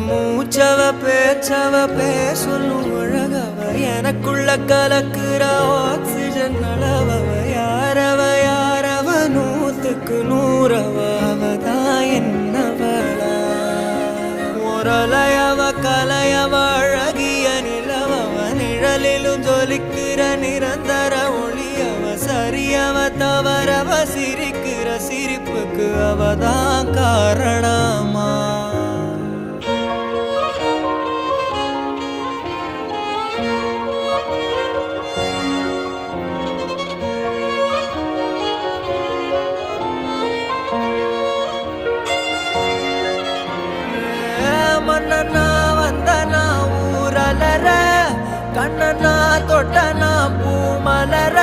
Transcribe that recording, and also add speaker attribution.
Speaker 1: மூச்சவ பேச்சவ பேசொல்லும் அழகவ எனக்குள்ள கலக்குற ஆக்சிஜன் அளவவ யாரவ யாரவ 100க்கு 100 அவதான் என்னவளா முரலையவ கலையவ அழகிய நிலவவ நிழலிலும் ஜொலிக்கிற நிரந்தர ஒளியவ சரியவ தவறவ சிரிக்கிற சிரிப்புக்கு அவதான் காரணமா மன்னனா வந்தனா ஊரலர கண்ணனா தொட்டனா பூமலர